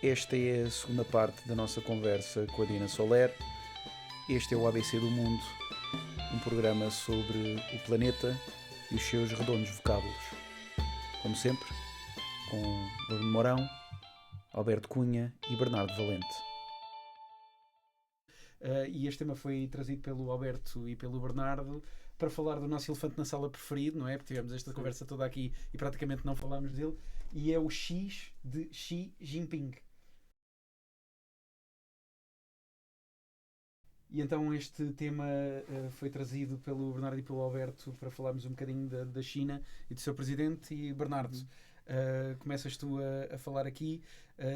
Esta é a segunda parte da nossa conversa com a Dina Soler. Este é o ABC do Mundo, um programa sobre o planeta e os seus redondos vocábulos. Como sempre, com Bruno Mourão, Alberto Cunha e Bernardo Valente. E este tema foi trazido pelo Alberto e pelo Bernardo para falar do nosso elefante na sala preferido, não é? Porque tivemos esta conversa toda aqui e praticamente não falámos dele. E é o X de Xi Jinping. E então este tema foi trazido pelo Bernardo e pelo Alberto para falarmos um bocadinho da China e do seu presidente. E Bernardo, começas tu a falar aqui.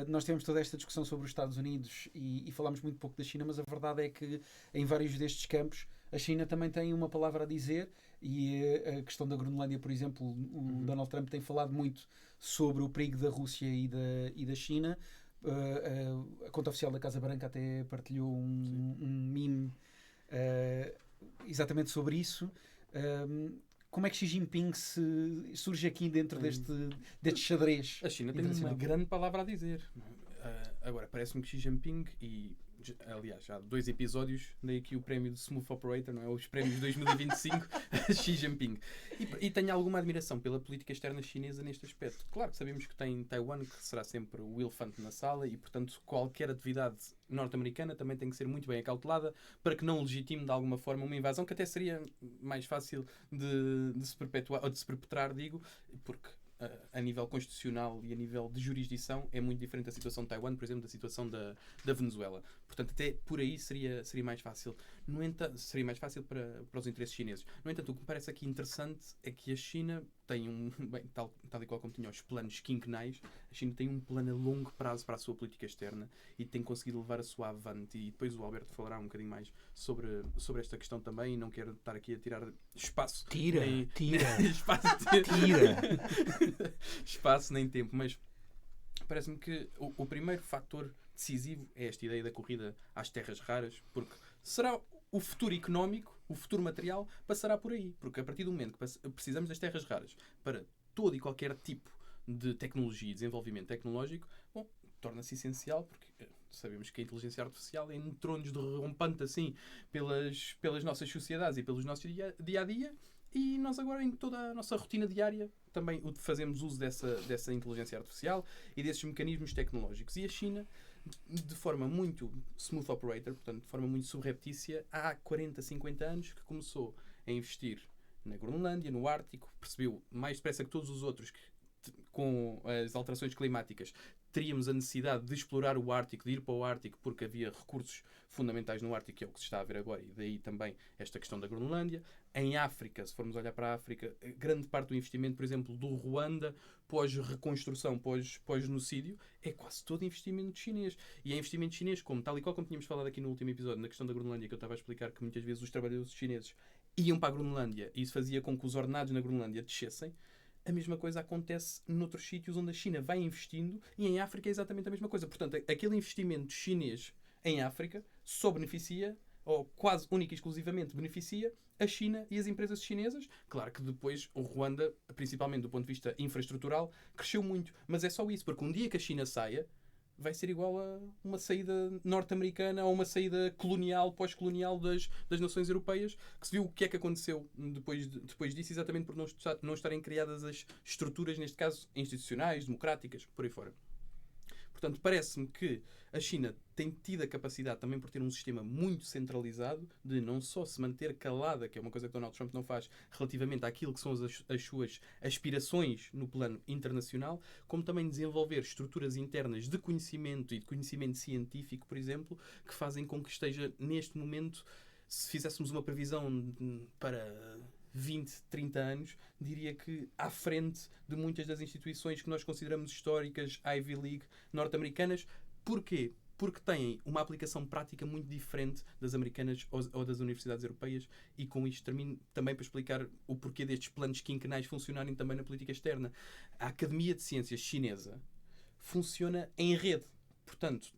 Nós tivemos toda esta discussão sobre os Estados Unidos e falámos muito pouco da China, mas a verdade é que em vários destes campos a China também tem uma palavra a dizer. E a questão da Groenlândia, por exemplo, o Donald Trump tem falado muito sobre o perigo da Rússia e da China. A conta oficial da Casa Branca até partilhou um meme exatamente sobre isso. Como é que Xi Jinping surge aqui dentro deste xadrez? A China tem uma grande palavra a dizer. Agora, parece-me que Xi Jinping, e aliás, já há 2 episódios, dei aqui o prémio de Smooth Operator, não é? Os prémios de 2025 a Xi Jinping. E tenho alguma admiração pela política externa chinesa neste aspecto. Claro que sabemos que tem Taiwan, que será sempre o elefante na sala, e portanto qualquer atividade norte-americana também tem que ser muito bem acautelada para que não legitime de alguma forma uma invasão que até seria mais fácil de se perpetuar, ou de se perpetrar, digo, porque a nível constitucional e a nível de jurisdição é muito diferente da situação de Taiwan, por exemplo, da situação da Venezuela. Portanto, até por aí seria mais fácil. No entanto, seria mais fácil para os interesses chineses. No entanto, o que me parece aqui interessante é que a China tem bem, tal e qual como tinha os planos quinquenais, a China tem um plano a longo prazo para a sua política externa e tem conseguido levar a sua avante. E depois o Alberto falará um bocadinho mais sobre esta questão também, e não quero estar aqui a tirar espaço. Tira! Espaço nem tempo, mas parece-me que o primeiro fator decisivo é esta ideia da corrida às terras raras, porque será o futuro económico, o futuro material passará por aí, porque a partir do momento que precisamos das terras raras para todo e qualquer tipo de tecnologia e desenvolvimento tecnológico, bom, torna-se essencial, porque sabemos que a inteligência artificial é entrou-nos de rompante assim pelas nossas sociedades e pelos nossos dia-a-dia. E nós agora, em toda a nossa rotina diária, também fazemos uso dessa inteligência artificial e desses mecanismos tecnológicos. E a China, de forma muito smooth operator, portanto, de forma muito subreptícia, há 40, 50 anos que começou a investir na Groenlândia, no Ártico, percebeu mais depressa que todos os outros que, com as alterações climáticas, teríamos a necessidade de explorar o Ártico, de ir para o Ártico, porque havia recursos fundamentais no Ártico, que é o que se está a ver agora, e daí também esta questão da Groenlândia. Em África, se formos olhar para a África, grande parte do investimento, por exemplo, do Ruanda, pós-reconstrução, pós-genocídio, é quase todo investimento chinês. E é investimento chinês, como tal e qual como tínhamos falado aqui no último episódio, na questão da Groenlândia, que eu estava a explicar que muitas vezes os trabalhadores chineses iam para a Groenlândia e isso fazia com que os ordenados na Groenlândia descessem. A mesma coisa acontece noutros sítios onde a China vai investindo, e em África é exatamente a mesma coisa. Portanto, aquele investimento chinês em África só beneficia, ou quase única e exclusivamente beneficia, a China e as empresas chinesas. Claro que depois o Ruanda, principalmente do ponto de vista infraestrutural, cresceu muito. Mas é só isso, porque um dia que a China saia, vai ser igual a uma saída norte-americana ou uma saída colonial, pós-colonial das nações europeias, que se viu o que é que aconteceu depois disso, exatamente por não estarem criadas as estruturas, neste caso, institucionais, democráticas, por aí fora. Portanto, parece-me que a China tem tido a capacidade, também por ter um sistema muito centralizado, de não só se manter calada, que é uma coisa que Donald Trump não faz, relativamente àquilo que são as suas aspirações no plano internacional, como também desenvolver estruturas internas de conhecimento e de conhecimento científico, por exemplo, que fazem com que esteja, neste momento, se fizéssemos uma previsão para 20, 30 anos, diria que à frente de muitas das instituições que nós consideramos históricas, Ivy League, norte-americanas. Porquê? Porque têm uma aplicação prática muito diferente das americanas ou das universidades europeias, e com isto termino também para explicar o porquê destes planos quinquenais funcionarem também na política externa. A Academia de Ciências chinesa funciona em rede. Portanto,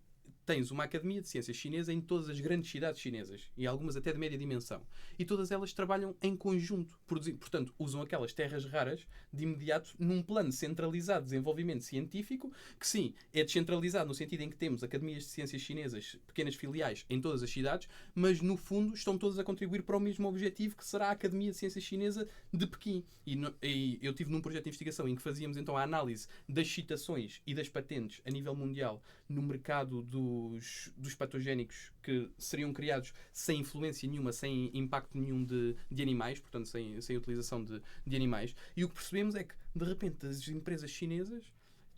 tens uma academia de ciências chinesa em todas as grandes cidades chinesas e algumas até de média dimensão. E todas elas trabalham em conjunto. Portanto, usam aquelas terras raras de imediato num plano centralizado de desenvolvimento científico, que sim, é descentralizado no sentido em que temos academias de ciências chinesas, pequenas filiais em todas as cidades, mas no fundo estão todas a contribuir para o mesmo objetivo, que será a Academia de Ciências Chinesa de Pequim. E eu tive num projeto de investigação em que fazíamos então a análise das citações e das patentes a nível mundial no mercado dos patogénicos que seriam criados sem influência nenhuma, sem impacto nenhum de animais, portanto sem utilização de animais. E o que percebemos é que, de repente, as empresas chinesas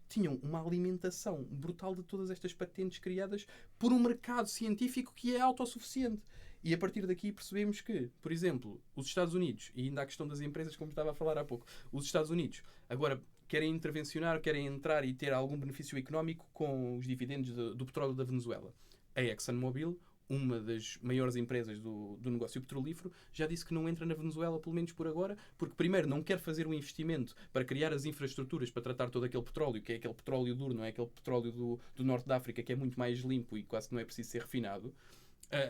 tinham uma alimentação brutal de todas estas patentes criadas por um mercado científico que é autossuficiente. E a partir daqui percebemos que, por exemplo, os Estados Unidos, e ainda a questão das empresas, como estava a falar há pouco, os Estados Unidos agora querem intervencionar, querem entrar e ter algum benefício económico com os dividendos do petróleo da Venezuela. A ExxonMobil, uma das maiores empresas do negócio petrolífero, já disse que não entra na Venezuela, pelo menos por agora, porque primeiro não quer fazer um investimento para criar as infraestruturas para tratar todo aquele petróleo, que é aquele petróleo duro, não é aquele petróleo do norte da África, que é muito mais limpo e quase que não é preciso ser refinado.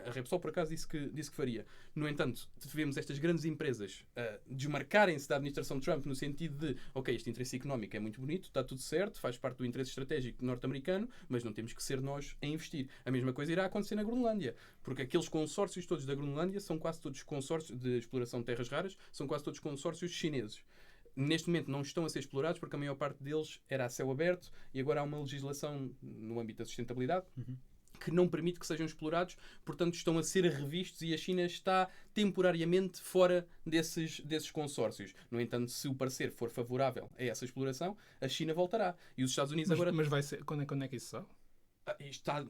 A Repsol, por acaso, disse que faria. No entanto, tivemos estas grandes empresas desmarcarem-se da administração de Trump no sentido de, ok, este interesse económico é muito bonito, está tudo certo, faz parte do interesse estratégico norte-americano, mas não temos que ser nós a investir. A mesma coisa irá acontecer na Groenlândia, porque aqueles consórcios todos da Groenlândia são quase todos consórcios de exploração de terras raras, são quase todos consórcios chineses. Neste momento não estão a ser explorados porque a maior parte deles era a céu aberto e agora há uma legislação no âmbito da sustentabilidade que não permite que sejam explorados, portanto estão a ser revistos e a China está temporariamente fora desses consórcios. No entanto, se o parecer for favorável a essa exploração, a China voltará. E os Estados Unidos agora... Mas vai ser... Quando é que isso sabe?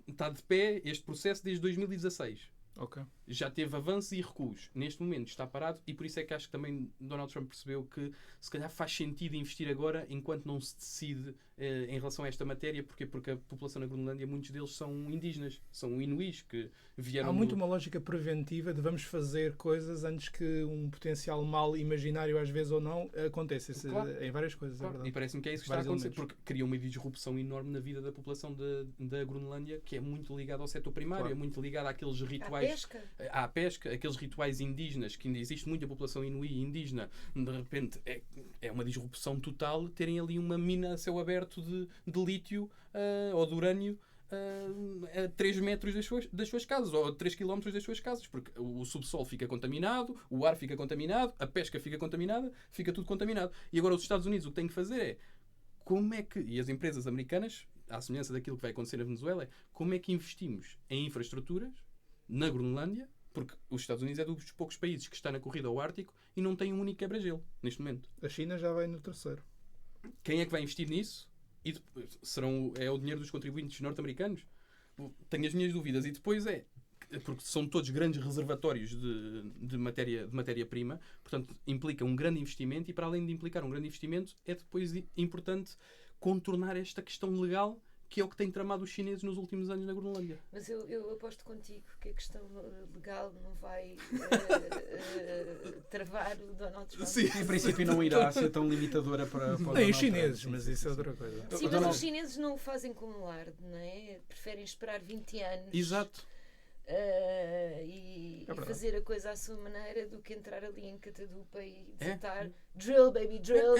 Está de pé este processo desde 2016. Ok. Já teve avanços e recuos. Neste momento está parado e por isso é que acho que também Donald Trump percebeu que se calhar faz sentido investir agora enquanto não se decide em relação a esta matéria. Porquê? Porque a população na Groenlândia, muitos deles são indígenas, são inuís que vieram... Há muito uma lógica preventiva de vamos fazer coisas antes que um potencial mal imaginário, às vezes ou não, aconteça. Claro. Em várias coisas, Claro. é verdade. E parece-me que é isso que está a acontecer, porque cria uma disrupção enorme na vida da população da Groenlândia, que é muito ligada ao setor primário, Claro. é muito ligada àqueles rituais... À pesca, aqueles rituais indígenas, que ainda existe muita população inuí indígena, de repente é uma disrupção total terem ali uma mina a céu aberto de lítio ou de urânio a 3 metros das suas casas, ou a 3 km das suas casas, porque o subsolo fica contaminado, o ar fica contaminado, a pesca fica contaminada, fica tudo contaminado. E agora os Estados Unidos o que têm que fazer é como é que, e as empresas americanas, à semelhança daquilo que vai acontecer na Venezuela, é como é que investimos em infraestruturas na Groenlândia, porque os Estados Unidos é dos poucos países que está na corrida ao Ártico e não tem um único quebra-gelo neste momento. A China já vai no terceiro. Quem é que vai investir nisso? E depois, é o dinheiro dos contribuintes norte-americanos? Tenho as minhas dúvidas. E depois porque são todos grandes reservatórios de matéria-prima, portanto implica um grande investimento, e para além de implicar um grande investimento, é depois importante contornar esta questão legal, que é o que tem tramado os chineses nos últimos anos na Groenlândia. Mas eu aposto contigo que a questão legal não vai travar o Donald Trump. Sim, em princípio não irá ser tão limitadora para Nem os chineses, mas isso é outra coisa. Sim, mas os chineses não o fazem como larde, não é? Preferem esperar 20 anos. Exato. E fazer a coisa à sua maneira do que entrar ali em catadupa e desatar drill, baby, drill.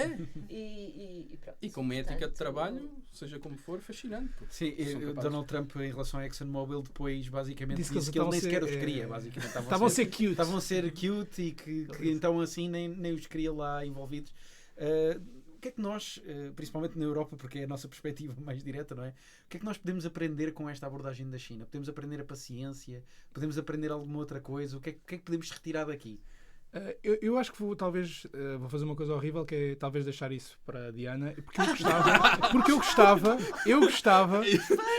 E pronto. E com uma ética de trabalho, seja como for, fascinante. Sim, Donald Trump, em relação à ExxonMobil, depois basicamente disse que ele nem sequer os queria. Basicamente, estavam a ser cute. Estavam a ser cute e que então assim nem os queria lá envolvidos. O que é que nós, principalmente na Europa, porque é a nossa perspectiva mais direta, não é? O que é que nós podemos aprender com esta abordagem da China? Podemos aprender a paciência? Podemos aprender alguma outra coisa? O que é que podemos retirar daqui? Eu acho que vou fazer uma coisa horrível, que é talvez deixar isso para a Diana, porque eu gostava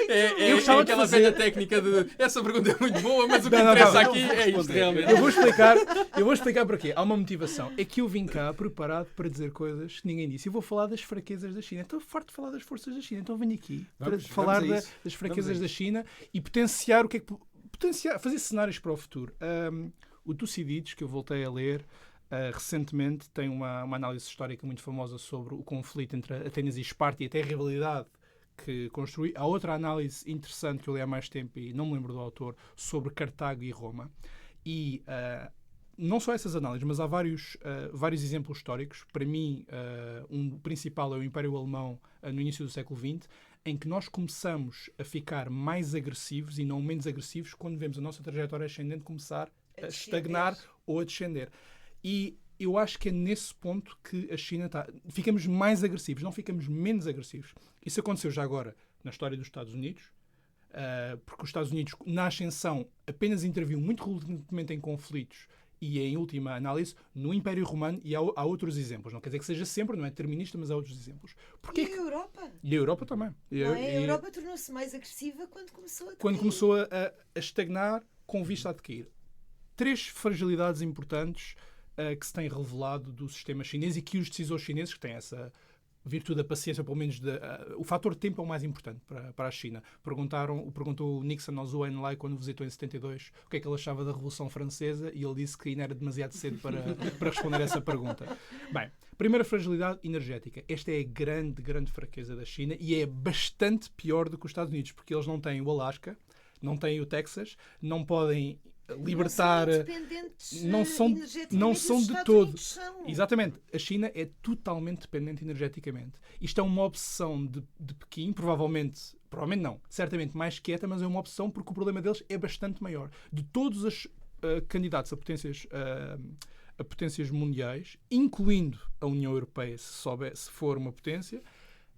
é aquela velha técnica de essa pergunta é muito boa, mas o que interessa aqui é isto realmente. Eu vou explicar porquê. Há uma motivação. É que eu vim cá preparado para dizer coisas que ninguém disse. Eu vou falar das fraquezas da China. Estou farto de falar das forças da China. Então venho aqui para falar das fraquezas da China e potenciar o que é que... fazer cenários para o futuro. O Tucídides, que eu voltei a ler recentemente, tem uma análise histórica muito famosa sobre o conflito entre Atenas e Esparta e até a rivalidade que construí. Há outra análise interessante que eu li há mais tempo e não me lembro do autor, sobre Cartago e Roma. E não só essas análises, mas há vários exemplos históricos. Para mim, um principal é o Império Alemão no início do século XX, em que nós começamos a ficar mais agressivos e não menos agressivos quando vemos a nossa trajetória ascendente começar a estagnar ou a descender. E eu acho que é nesse ponto que a China está. Ficamos mais agressivos, não ficamos menos agressivos. Isso aconteceu já agora na história dos Estados Unidos, porque os Estados Unidos, na ascensão, apenas interviu muito relutantemente em conflitos e, em última análise, no Império Romano, e há outros exemplos. Não quer dizer que seja sempre, não é determinista, mas há outros exemplos. Porquê? E a Europa? E a Europa também. A Europa tornou-se mais agressiva quando começou a decair. Quando começou a estagnar com vista a decair. 3 fragilidades importantes que se têm revelado do sistema chinês e que os decisores chineses, que têm essa virtude da paciência, pelo menos o fator tempo é o mais importante para a China. Perguntou o Nixon ao Zhou Enlai quando visitou em 72 o que é que ele achava da Revolução Francesa e ele disse que ainda era demasiado cedo para responder a essa pergunta. Bem, primeira fragilidade energética. Esta é a grande fraqueza da China e é bastante pior do que os Estados Unidos, porque eles não têm o Alasca, não têm o Texas, não podem libertar, não são de todo. Exatamente. A China é totalmente dependente energeticamente. Isto é uma obsessão de Pequim, provavelmente não, certamente mais quieta, mas é uma obsessão porque o problema deles é bastante maior. De todos os candidatos a potências mundiais, incluindo a União Europeia, se for uma potência,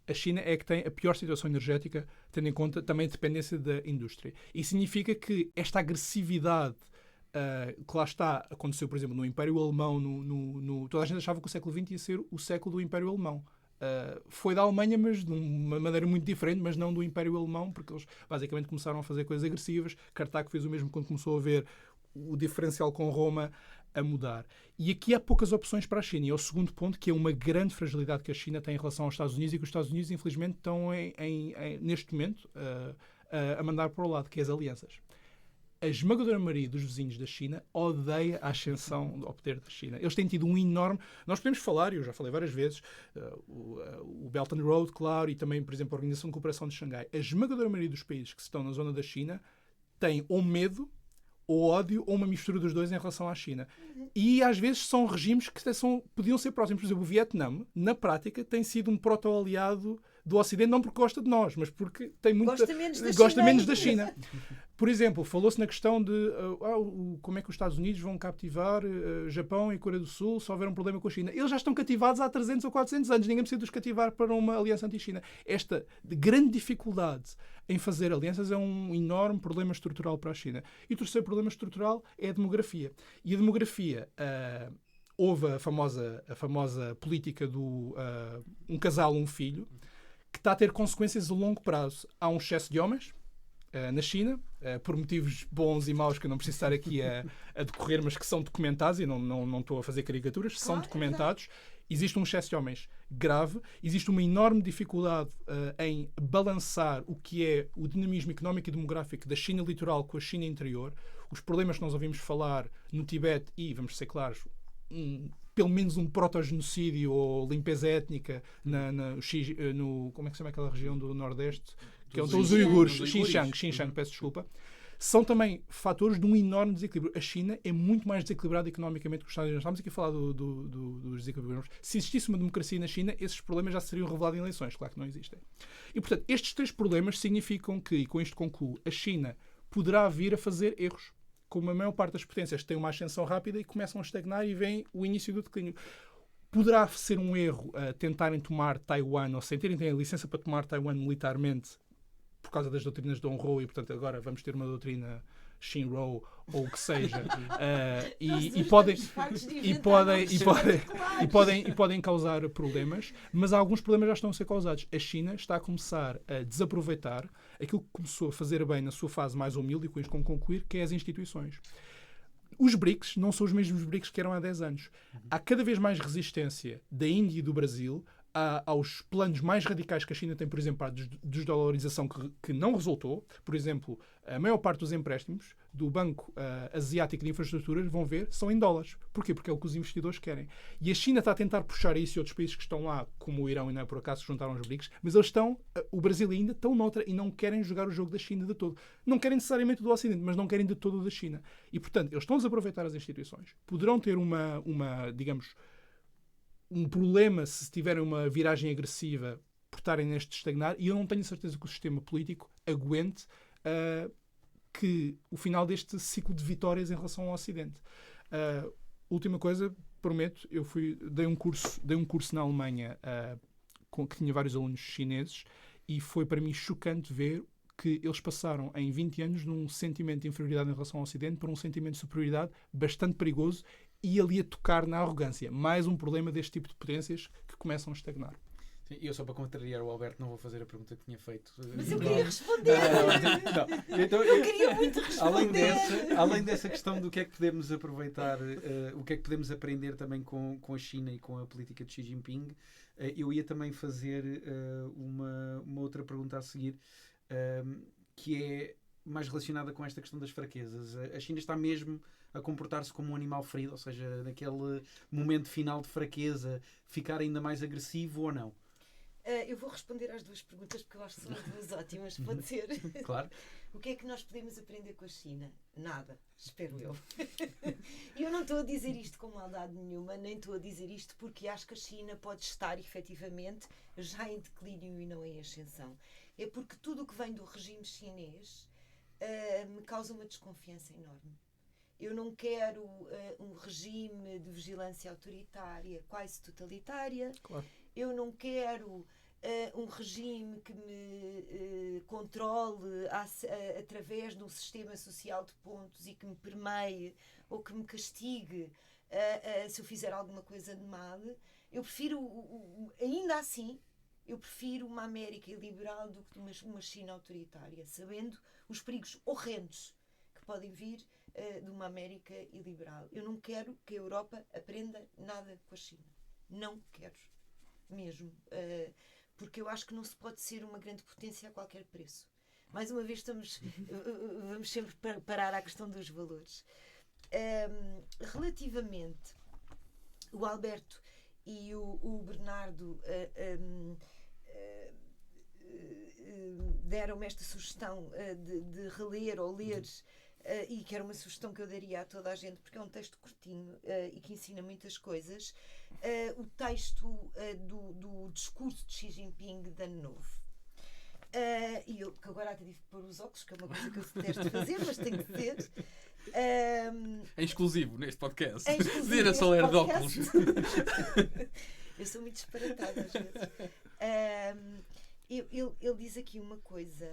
a China é que tem a pior situação energética, tendo em conta também a dependência da indústria. E significa que esta agressividade que lá está, aconteceu, por exemplo, no Império Alemão, toda a gente achava que o século XX ia ser o século do Império Alemão. Foi da Alemanha, mas de uma maneira muito diferente, mas não do Império Alemão, porque eles basicamente começaram a fazer coisas agressivas. Cartago fez o mesmo quando começou a ver o diferencial com Roma a mudar. E aqui há poucas opções para a China. E é o segundo ponto, que é uma grande fragilidade que a China tem em relação aos Estados Unidos e que os Estados Unidos, infelizmente, estão neste momento a mandar para o lado, que é as alianças. A esmagadora maioria dos vizinhos da China odeia a ascensão ao poder da China. Eles têm tido um enorme... Nós podemos falar, e eu já falei várias vezes, o Belt and Road, claro, e também, por exemplo, a Organização de Cooperação de Xangai. A esmagadora maioria dos países que estão na zona da China têm ou medo, ou ódio, ou uma mistura dos dois em relação à China. E, às vezes, são regimes que podiam ser próximos. Por exemplo, o Vietnã, na prática, tem sido um proto-aliado do Ocidente, não porque gosta de nós, mas porque tem gosta menos da China. Por exemplo, falou-se na questão de como é que os Estados Unidos vão captivar Japão e Coreia do Sul se houver um problema com a China. Eles já estão cativados há 300 ou 400 anos. Ninguém precisa de os cativar para uma aliança anti-China. Esta grande dificuldade em fazer alianças é um enorme problema estrutural para a China. E o terceiro problema estrutural é a demografia. E a demografia... houve a famosa política do um casal, um filho, que está a ter consequências a longo prazo. Há um excesso de homens na China, por motivos bons e maus que eu não preciso estar aqui a decorrer, mas que são documentados, e não estou a fazer caricaturas, são documentados. Existe um excesso de homens grave, existe uma enorme dificuldade em balançar o que é o dinamismo económico e demográfico da China litoral com a China interior. Os problemas que nós ouvimos falar no Tibete e, vamos ser claros, pelo menos um proto-genocídio ou limpeza étnica como é que se chama aquela região do Nordeste? Que são os uigures, Xinjiang, peço desculpa. São também fatores de um enorme desequilíbrio. A China é muito mais desequilibrada economicamente que os Estados Unidos. Estamos aqui a falar dos desequilíbrios. Se existisse uma democracia na China, esses problemas já seriam revelados em eleições. Claro que não existem. E, portanto, estes 3 problemas significam que, e com isto concluo, a China poderá vir a fazer erros. Como a maior parte das potências têm uma ascensão rápida e começam a estagnar e vem o início do declínio. Poderá ser um erro tentarem tomar Taiwan, ou sem terem a licença para tomar Taiwan militarmente, por causa das doutrinas de Dong Zhuo, e portanto agora vamos ter uma doutrina Shinrou ou o que seja, podem causar problemas, mas alguns problemas já estão a ser causados. A China está a começar a desaproveitar aquilo que começou a fazer bem na sua fase mais humilde, e com isto concluir, que é as instituições. Os BRICS não são os mesmos BRICS que eram há 10 anos. Há cada vez mais resistência da Índia e do Brasil aos planos mais radicais que a China tem, por exemplo, a desdolarização que não resultou. Por exemplo, a maior parte dos empréstimos do Banco Asiático de Infraestruturas, vão ver, são em dólares. Porquê? Porque é o que os investidores querem. E a China está a tentar puxar isso, e outros países que estão lá, como o Irão, e não é por acaso, se juntaram aos BRICS, mas eles estão, o Brasil ainda, estão noutra e não querem jogar o jogo da China de todo. Não querem necessariamente do Ocidente, mas não querem de todo o da China. E, portanto, eles estão a aproveitar as instituições. Poderão ter digamos, um problema se tiverem uma viragem agressiva por estarem neste estagnar, e eu não tenho certeza que o sistema político aguente que o final deste ciclo de vitórias em relação ao Ocidente. Última coisa, prometo, eu dei um curso na Alemanha que tinha vários alunos chineses, e foi para mim chocante ver que eles passaram em 20 anos num sentimento de inferioridade em relação ao Ocidente para um sentimento de superioridade bastante perigoso, e ali a tocar na arrogância. Mais um problema deste tipo de potências que começam a estagnar. Sim, eu só para contrariar o Alberto não vou fazer a pergunta que tinha feito. Mas eu queria responder. Então, eu queria muito responder. Além dessa questão do que é que podemos aproveitar, o que é que podemos aprender também com a China e com a política de Xi Jinping, eu ia também fazer uma outra pergunta a seguir, que é mais relacionada com esta questão das fraquezas. A China está mesmo a comportar-se como um animal ferido, ou seja, naquele momento final de fraqueza, ficar ainda mais agressivo ou não? Eu vou responder às duas perguntas porque eu acho que são duas ótimas, pode ser? Claro. O que é que nós podemos aprender com a China? Nada, espero eu. E eu não estou a dizer isto com maldade nenhuma, nem estou a dizer isto porque acho que a China pode estar efetivamente já em declínio e não em ascensão. É porque tudo o que vem do regime chinês me causa uma desconfiança enorme. Eu não quero um regime de vigilância autoritária quase totalitária. Claro. Eu não quero um regime que me controle através de um sistema social de pontos e que me permeie ou que me castigue se eu fizer alguma coisa de mal. Eu prefiro, ainda assim, eu prefiro uma América liberal do que uma China autoritária, sabendo os perigos horrendos que podem vir de uma América iliberal. Eu não quero que a Europa aprenda nada com a China. Não quero. Mesmo. Porque eu acho que não se pode ser uma grande potência a qualquer preço. Mais uma vez vamos sempre parar à questão dos valores. Relativamente o Alberto e o Bernardo deram-me esta sugestão de reler ou ler, e que era uma sugestão que eu daria a toda a gente porque é um texto curtinho e que ensina muitas coisas. O texto do discurso de Xi Jinping de Ano Novo. E eu, que agora até tive que pôr os óculos, que é uma coisa que eu detesto fazer, mas tem que ser. É exclusivo neste podcast. É exclusivo Dizer a Soler de óculos. Eu sou muito disparatada às vezes. Ele diz aqui uma coisa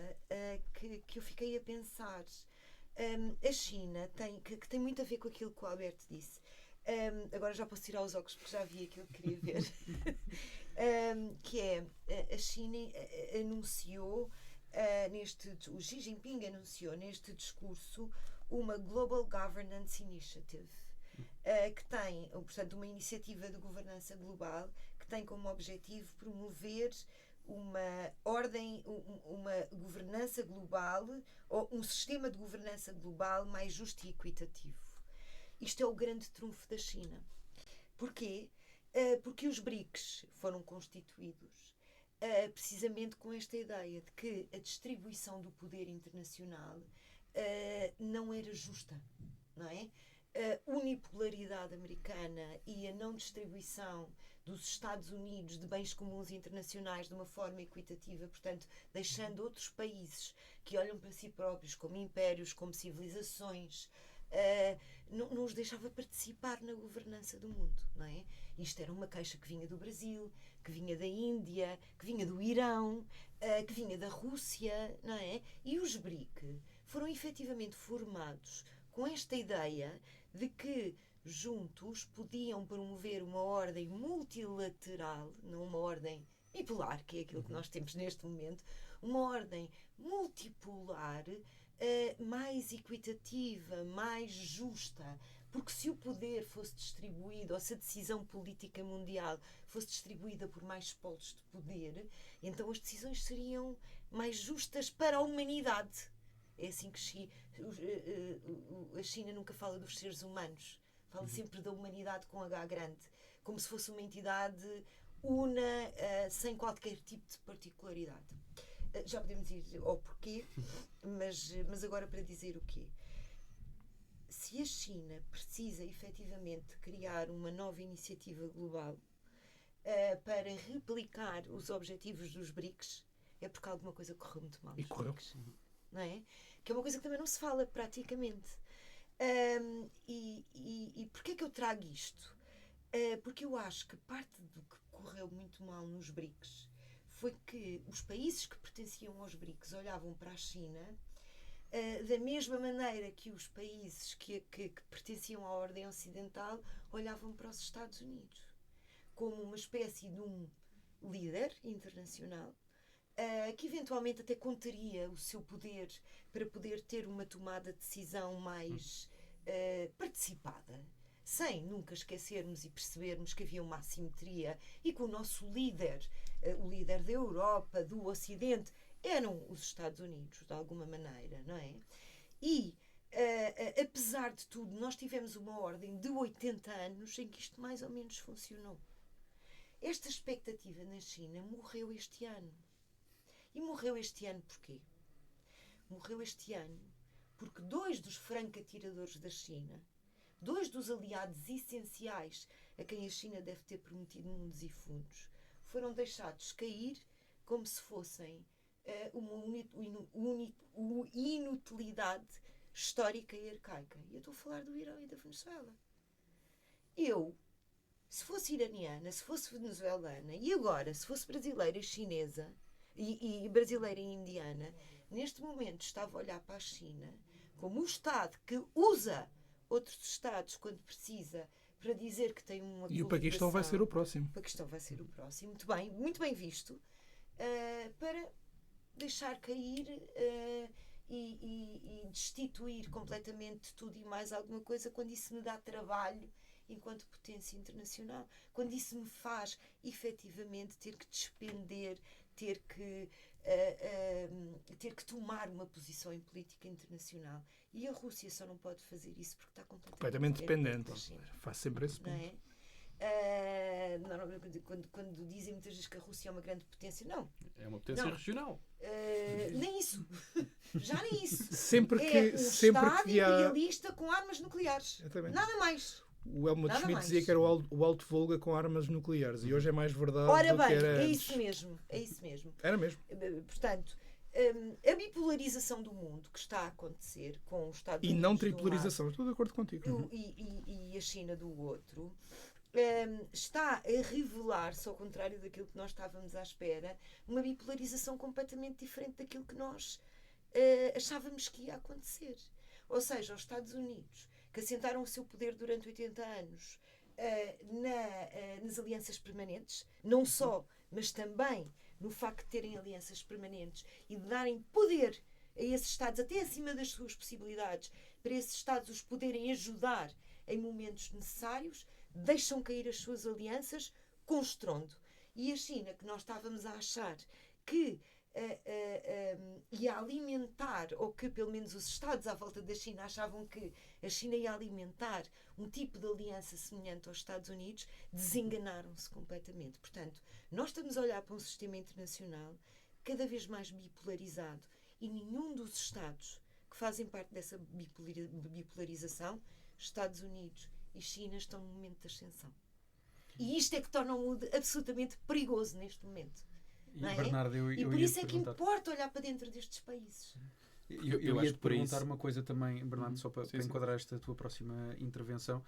que eu fiquei a pensar. A China que tem muito a ver com aquilo que o Alberto disse. Agora já posso tirar os óculos porque já vi aquilo que queria ver. Que é a China anunciou o Xi Jinping anunciou neste discurso uma Global Governance Initiative, que tem, portanto, uma iniciativa de governança global que tem como objetivo promover uma ordem, uma governança global, ou um sistema de governança global mais justo e equitativo. Isto é o grande trunfo da China. Porquê? Porque os BRICS foram constituídos precisamente com esta ideia de que a distribuição do poder internacional não era justa, não é? A unipolaridade americana e a não distribuição dos Estados Unidos de bens comuns internacionais de uma forma equitativa, portanto, deixando outros países que olham para si próprios como impérios, como civilizações, não os deixava participar na governança do mundo, não é? Isto era uma queixa que vinha do Brasil, que vinha da Índia, que vinha do Irão, que vinha da Rússia, não é? E os BRIC foram efetivamente formados com esta ideia de que juntos podiam promover uma ordem multilateral, não uma ordem bipolar, que é aquilo que nós temos neste momento, uma ordem multipolar mais equitativa, mais justa, Porque se o poder fosse distribuído, ou se a decisão política mundial fosse distribuída por mais polos de poder, então as decisões seriam mais justas para a humanidade. É assim que a China nunca fala dos seres humanos. Fala sempre da humanidade com H grande. Como se fosse uma entidade una, sem qualquer tipo de particularidade. Já podemos ir ao porquê, mas agora para dizer o quê. Se a China precisa efetivamente criar uma nova iniciativa global para replicar os objetivos dos BRICS, é porque alguma coisa correu muito mal. E correu. BRICS, não é? Que é uma coisa que também não se fala praticamente. E porquê é que eu trago isto? Porque eu acho que parte do que correu muito mal nos BRICS foi que os países que pertenciam aos BRICS olhavam para a China da mesma maneira que os países que pertenciam à ordem ocidental olhavam para os Estados Unidos como uma espécie de um líder internacional que eventualmente até contaria o seu poder para poder ter uma tomada de decisão mais participada, sem nunca esquecermos e percebermos que havia uma assimetria e que o nosso líder, o líder da Europa, do Ocidente, eram os Estados Unidos, de alguma maneira, não é? E, apesar de tudo, nós tivemos uma ordem de 80 anos em que isto mais ou menos funcionou. Esta expectativa na China morreu este ano. E morreu este ano porquê? Morreu este ano porque 2 dos franco-atiradores da China, 2 dos aliados essenciais a quem a China deve ter prometido mundos e fundos, foram deixados cair como se fossem uma inutilidade histórica e arcaica. E eu estou a falar do Irão e da Venezuela. Eu, se fosse iraniana, se fosse venezuelana e agora, se fosse brasileira e chinesa e brasileira e indiana, neste momento estava a olhar para a China como o Estado que usa outros Estados quando precisa para dizer que tem uma E o Paquistão vai ser o próximo. O Paquistão vai ser o próximo. Muito bem visto. Para deixar cair e destituir completamente tudo e mais alguma coisa quando isso me dá trabalho enquanto potência internacional, quando isso me faz efetivamente ter que despender, ter que tomar uma posição em política internacional. E a Rússia só não pode fazer isso porque está completamente dependente. Faz sempre esse ponto. Não é? Quando dizem muitas vezes que a Rússia é uma grande potência, não. É uma potência regional. Nem isso. Já nem isso. Sempre que Estado imperialista com armas nucleares. Nada mais. O Helmut Schmidt dizia que era o Alto Volga com armas nucleares e hoje é mais verdade do que era antes. Isso mesmo. É isso mesmo. Era mesmo. Portanto, a bipolarização do mundo que está a acontecer com os Estados Unidos e não tripolarização, estou de acordo contigo. E a China do outro, está a revelar-se, ao contrário daquilo que nós estávamos à espera, uma bipolarização completamente diferente daquilo que nós achávamos que ia acontecer. Ou seja, os Estados Unidos, que assentaram o seu poder durante 80 anos nas alianças permanentes, não só, mas também no facto de terem alianças permanentes e de darem poder a esses Estados, até acima das suas possibilidades, para esses Estados os poderem ajudar em momentos necessários, deixam cair as suas alianças com estrondo. E a China, que nós estávamos a achar que ia alimentar, ou que pelo menos os Estados à volta da China achavam que a China ia alimentar um tipo de aliança semelhante aos Estados Unidos, desenganaram-se completamente. Portanto, nós estamos a olhar para um sistema internacional cada vez mais bipolarizado e nenhum dos Estados que fazem parte dessa bipolarização, Estados Unidos e China, estão no momento de ascensão. E isto é que torna o mundo absolutamente perigoso neste momento. Não é? Bernardo, e por isso é que importa olhar para dentro destes países. Eu ia-te perguntar uma coisa também, Bernardo, só para enquadrar esta tua próxima intervenção.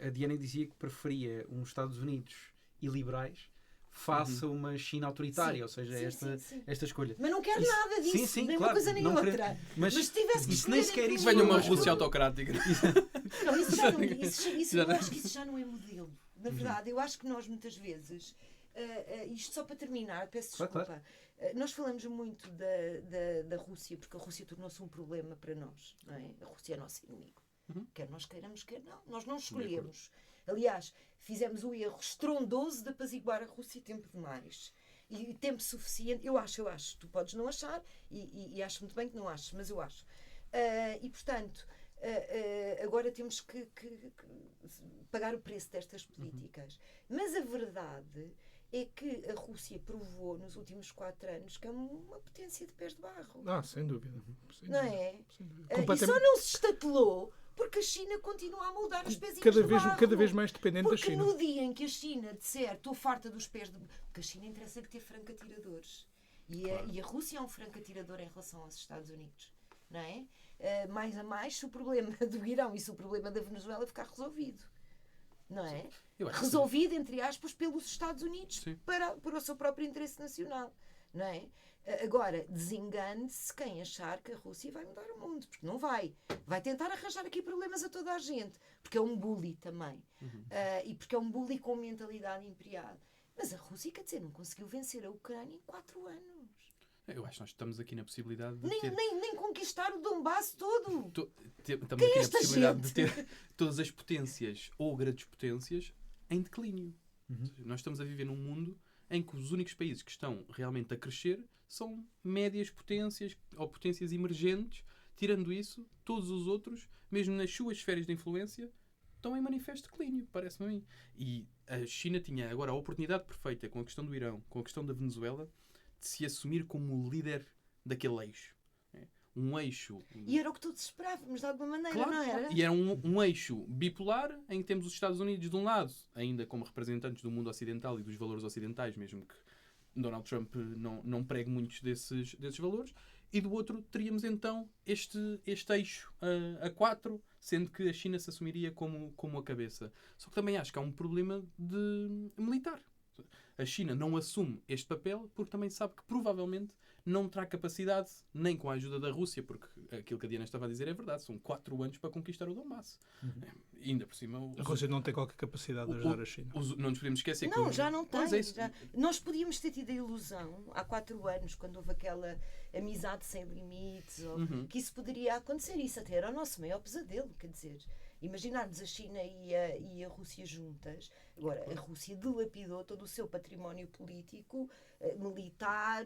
A Diana dizia que preferia uns Estados Unidos iliberais face a uma China autoritária, ou seja, esta escolha. Mas não quero nada disso, nem claro, uma coisa nem outra. Mas se tivesse que isso nem sequer isso. Venha uma Rússia autocrática. Não, eu acho que isso já não é modelo. Na verdade, eu acho que nós muitas vezes, isto só para terminar, peço desculpa, claro. Nós falamos muito da Rússia, porque a Rússia tornou-se um problema para nós, não é? A Rússia é nosso inimigo. Quer nós queiramos, quer não. Nós não escolhemos. Aliás, fizemos o erro estrondoso de apaziguar a Rússia tempo demais. E tempo suficiente, eu acho, tu podes não achar, e acho muito bem que não aches, mas eu acho. E portanto, agora temos que pagar o preço destas políticas. Mas a verdade é que a Rússia provou nos últimos 4 anos que é uma potência de pés de barro. Sem dúvida. Não é? Sem dúvida. E só não se estatelou porque a China continua a moldar os pezinhos de barro. Cada vez mais dependente da China. Porque no dia em que a China disser estou farta dos pés de barro, porque a China interessa ter franco-atiradores. E a Rússia é um franco-atirador em relação aos Estados Unidos. Não é? Mais a mais, se o problema do Irão e se o problema da Venezuela ficar resolvido. Não é? Resolvido, entre aspas, pelos Estados Unidos para o seu próprio interesse nacional. Não é? Agora, desengane-se quem achar que a Rússia vai mudar o mundo, porque não vai. Vai tentar arranjar aqui problemas a toda a gente, porque é um bully também. E porque é um bully com mentalidade imperial. Mas a Rússia, quer dizer, não conseguiu vencer a Ucrânia em 4 anos. Eu acho que nós estamos aqui na possibilidade de nem conquistar o Donbass todo. Estamos aqui na possibilidade de ter todas as potências ou grandes potências em declínio. Nós estamos a viver num mundo em que os únicos países que estão realmente a crescer são médias potências ou potências emergentes. Tirando isso, todos os outros, mesmo nas suas esferas de influência, estão em manifesto declínio, parece-me a mim. E a China tinha agora a oportunidade perfeita com a questão do Irão, com a questão da Venezuela, de se assumir como o líder daquele eixo. Um eixo... E era o que todos esperávamos, de alguma maneira, claro, não era? E era um eixo bipolar em que temos os Estados Unidos de um lado, ainda como representantes do mundo ocidental e dos valores ocidentais, mesmo que Donald Trump não pregue muitos desses valores, e do outro teríamos então este eixo a 4, sendo que a China se assumiria como a cabeça. Só que também acho que há um problema militar. A China não assume este papel porque também sabe que provavelmente não terá capacidade, nem com a ajuda da Rússia, porque aquilo que a Diana estava a dizer é verdade, são 4 anos para conquistar o Donbass. E ainda por cima... A Rússia não tem qualquer capacidade de ajudar a China. Não nos podemos esquecer que... Não, já não tem. É nós podíamos ter tido a ilusão, há 4 anos, quando houve aquela amizade sem limites, que isso poderia acontecer. Isso até era o nosso maior pesadelo, quer dizer... Imaginarmos a China e a Rússia juntas. Agora, a Rússia dilapidou todo o seu património político, militar,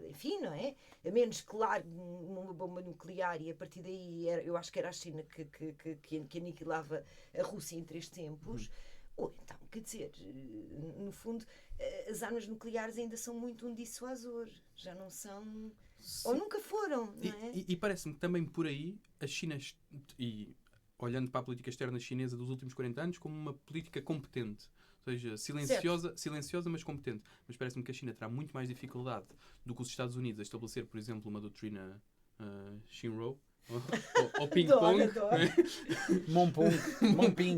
enfim, não é? A menos que largue numa bomba nuclear e a partir daí eu acho que era a China que aniquilava a Rússia em 3 tempos. Ou então, quer dizer, no fundo, as armas nucleares ainda são muito um dissuasor. Já não são... Sim. Ou nunca foram, não é? E parece-me que também por aí a China, e olhando para a política externa chinesa dos últimos 40 anos, como uma política competente. Ou seja, silenciosa, mas competente. Mas parece-me que a China terá muito mais dificuldade do que os Estados Unidos a estabelecer, por exemplo, uma doutrina Shinro, ou ping-pong. Monping.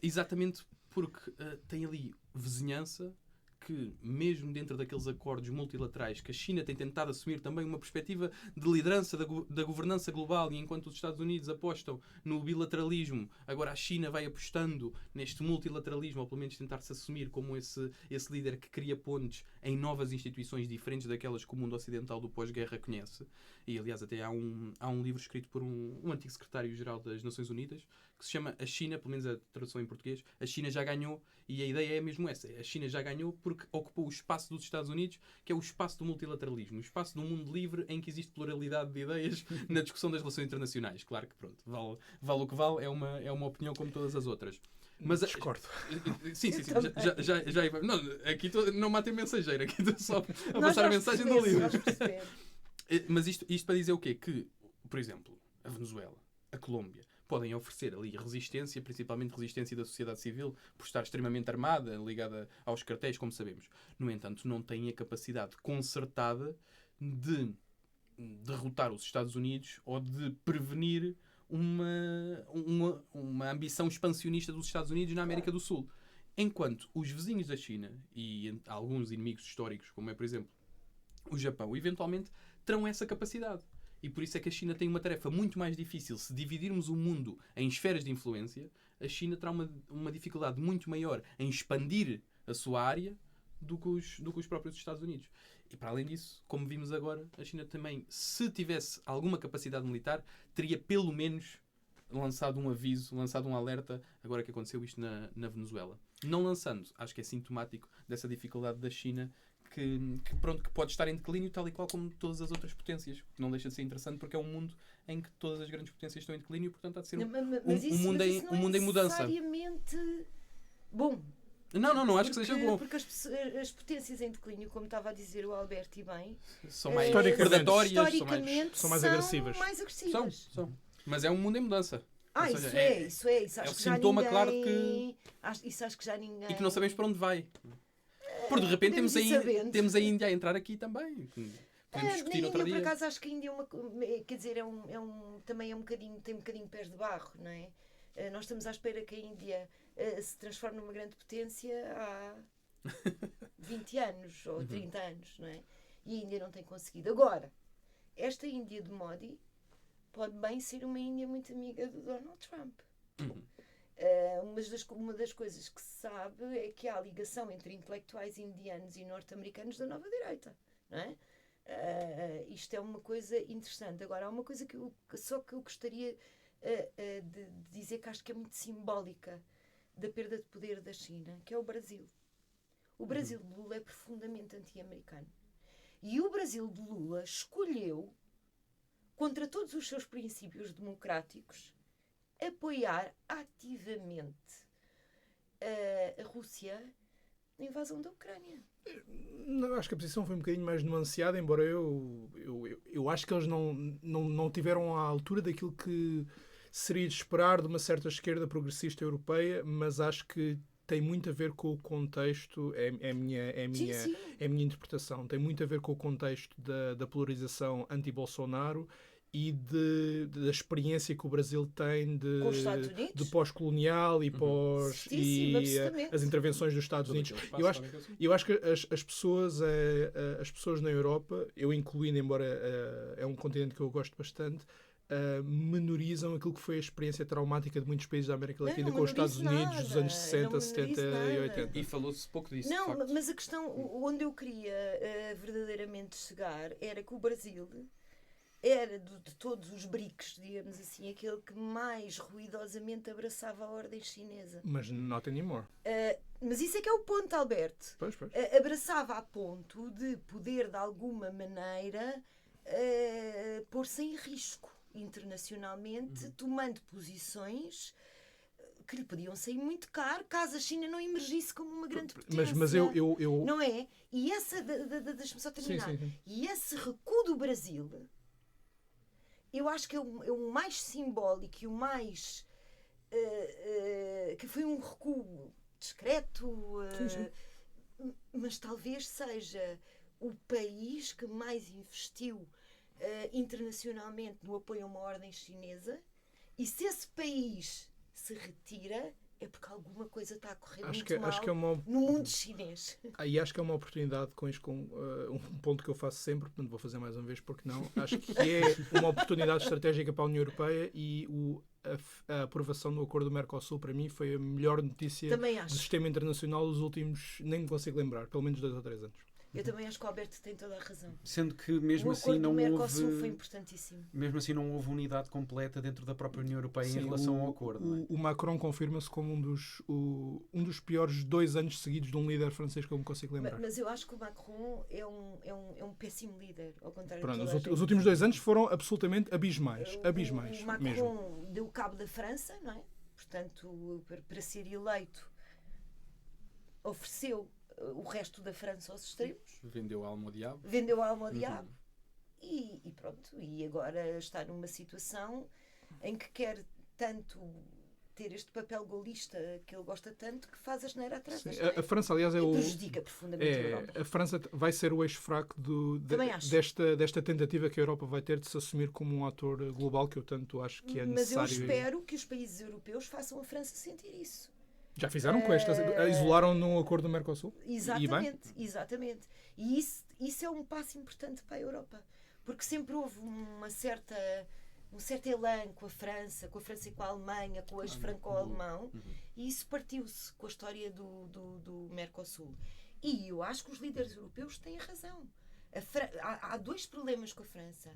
Exatamente porque tem ali vizinhança que, mesmo dentro daqueles acordos multilaterais que a China tem tentado assumir também uma perspectiva de liderança da governança global, e enquanto os Estados Unidos apostam no bilateralismo, agora a China vai apostando neste multilateralismo, ou pelo menos tentar-se assumir como esse líder que cria pontes em novas instituições diferentes daquelas que o mundo ocidental do pós-guerra conhece. E, aliás, até há um livro escrito por um antigo secretário-geral das Nações Unidas que se chama A China, pelo menos a tradução em português, A China já ganhou, e a ideia é mesmo essa. A China já ganhou porque ocupou o espaço dos Estados Unidos, que é o espaço do multilateralismo, o espaço de um mundo livre em que existe pluralidade de ideias na discussão das relações internacionais. Claro que, pronto, vale o que vale, é uma opinião como todas as outras. Mas discordo. Sim. Já não, aqui não matem mensageiro, aqui estou só a passar a mensagem do livro. Mas isto para dizer o quê? Que, por exemplo, a Venezuela, a Colômbia, podem oferecer ali resistência, principalmente resistência da sociedade civil, por estar extremamente armada, ligada aos cartéis, como sabemos. No entanto, não têm a capacidade concertada de derrotar os Estados Unidos ou de prevenir uma ambição expansionista dos Estados Unidos na América do Sul. Enquanto os vizinhos da China e alguns inimigos históricos, como é, por exemplo, o Japão, eventualmente terão essa capacidade. E por isso é que a China tem uma tarefa muito mais difícil. Se dividirmos o mundo em esferas de influência, a China terá uma dificuldade muito maior em expandir a sua área do que os próprios Estados Unidos. E para além disso, como vimos agora, a China também, se tivesse alguma capacidade militar, teria pelo menos lançado um aviso, lançado um alerta, agora que aconteceu isto na Venezuela. Não lançando, acho que é sintomático dessa dificuldade da China, que pode estar em declínio, tal e qual como todas as outras potências. Não deixa de ser interessante, porque é um mundo em que todas as grandes potências estão em declínio, portanto há de ser um mundo em mudança. Necessariamente bom. Não acho que seja bom. Porque as potências em declínio, como estava a dizer o Alberto e bem, são mais predatórias, historicamente são mais agressivas. São. Mas é um mundo em mudança. Isso acho é o que já sintoma ninguém... claro que... Isso acho que já ninguém... E que não sabemos para onde vai. Porque de repente temos a Índia a entrar aqui também. Podemos discutir outro dia. Por acaso acho que a Índia quer dizer, também tem um bocadinho de pés de barro, não é? Nós estamos à espera que a Índia se transforme numa grande potência há 20 anos ou 30 anos, não é? E a Índia não tem conseguido. Agora, esta Índia de Modi pode bem ser uma Índia muito amiga do Donald Trump. Uma das coisas que se sabe é que há ligação entre intelectuais indianos e norte-americanos da nova direita, não é? Isto é uma coisa interessante. Agora, há uma coisa que eu gostaria de dizer que acho que é muito simbólica da perda de poder da China, que é o Brasil. O Brasil de Lula é profundamente anti-americano. E o Brasil de Lula escolheu, contra todos os seus princípios democráticos, apoiar ativamente a Rússia na invasão da Ucrânia. Não, acho que a posição foi um bocadinho mais nuanceada, embora eu acho que eles não tiveram à altura daquilo que seria de esperar de uma certa esquerda progressista europeia, mas acho que tem muito a ver com o contexto, é a minha interpretação, tem muito a ver com o contexto da polarização anti-Bolsonaro e da experiência que o Brasil tem de pós-colonial e as intervenções dos Estados Unidos. Eu acho que as pessoas na Europa, eu incluindo, embora é um continente que eu gosto bastante, menorizam aquilo que foi a experiência traumática de muitos países da América Latina com os Estados Unidos dos anos 60, 70 e 80. E falou-se pouco disso. Não, mas a questão onde eu queria verdadeiramente chegar era que o Brasil era de todos os BRICS, digamos assim, aquele que mais ruidosamente abraçava a ordem chinesa. Mas not anymore. Mas isso é que é o ponto, Alberto. Pois. Abraçava a ponto de poder, de alguma maneira, pôr-se em risco internacionalmente, tomando posições que lhe podiam sair muito caro caso a China não emergisse como uma grande potência. Mas eu... Não é? E deixa-me só terminar. Sim. E esse recuo do Brasil, eu acho que é o mais simbólico e o mais... que foi um recuo discreto, mas talvez seja o país que mais investiu internacionalmente no apoio a uma ordem chinesa, e se esse país se retira é porque alguma coisa está a correr mal no mundo chinês. E acho que é uma oportunidade com um ponto que eu faço sempre, portanto vou fazer mais uma vez porque não, acho que é uma oportunidade estratégica para a União Europeia, e a aprovação do acordo do Mercosul para mim foi a melhor notícia do sistema internacional dos últimos, nem me consigo lembrar, pelo menos 2 ou 3 anos. Eu também acho que o Alberto tem toda a razão. Sendo que mesmo assim o Mercosul foi importantíssimo. Mesmo assim não houve unidade completa dentro da própria União Europeia em relação ao acordo. Não é? O Macron confirma-se como um dos piores 2 anos seguidos de um líder francês que eu me consigo lembrar. Mas eu acho que o Macron é um péssimo líder, ao contrário de os últimos 2 anos foram absolutamente abismais. O Macron mesmo. deu cabo da França, não é? Portanto, para ser eleito, ofereceu o resto da França aos extremos. Vendeu a alma ao diabo. E pronto. E agora está numa situação em que quer tanto ter este papel golista que ele gosta tanto, que faz a geneira atrás. A França, aliás, prejudica profundamente a Europa. A França vai ser o eixo fraco desta tentativa que a Europa vai ter de se assumir como um ator global, que eu tanto acho que é necessário. Mas eu espero que os países europeus façam a França sentir isso. Já fizeram com isolaram no acordo do Mercosul? Exatamente. E isso é um passo importante para a Europa. Porque sempre houve um certo elan com a França e com a Alemanha, com o ex-franco-alemão, e isso partiu-se com a história do Mercosul. E eu acho que os líderes europeus têm razão. Há dois problemas com a França.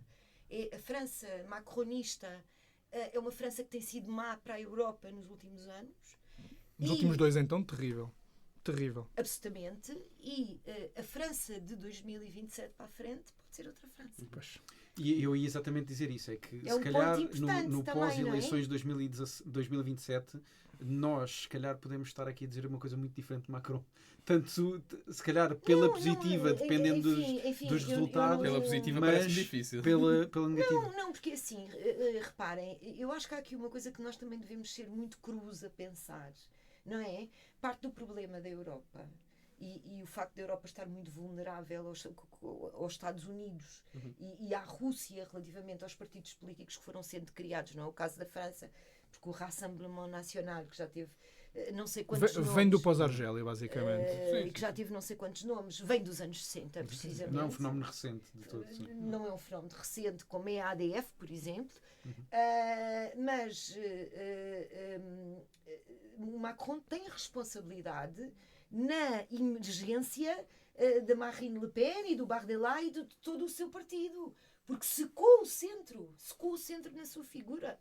A França macronista é uma França que tem sido má para a Europa nos últimos anos. Nos últimos 2, então, terrível. Terrível. Absolutamente. E a França de 2027 para a frente pode ser outra França. Pois. E eu ia exatamente dizer isso, é que É se um calhar ponto importante no também, pós-eleições de 2027 nós se calhar podemos estar aqui a dizer uma coisa muito diferente de Macron. Tanto se calhar pela positiva, dependendo dos resultados, Pela positiva mas parece difícil. pela negativa. Não, porque assim, reparem, eu acho que há aqui uma coisa que nós também devemos ser muito crus a pensar, não é? Parte do problema da Europa e o facto da Europa estar muito vulnerável aos Estados Unidos e à Rússia relativamente aos partidos políticos que foram sendo criados, não é o caso da França, porque o Rassemblement National, que já teve não sei quantos nomes... Vem do pós-Argélia, basicamente. E que já teve não sei quantos nomes, vem dos anos 60, precisamente. Não é um fenómeno recente de todo. Sim. Não é um fenómeno recente, como é a ADF, por exemplo. Mas o Macron tem responsabilidade na emergência da Marine Le Pen e do Bardella e de todo o seu partido. Porque secou o centro na sua figura.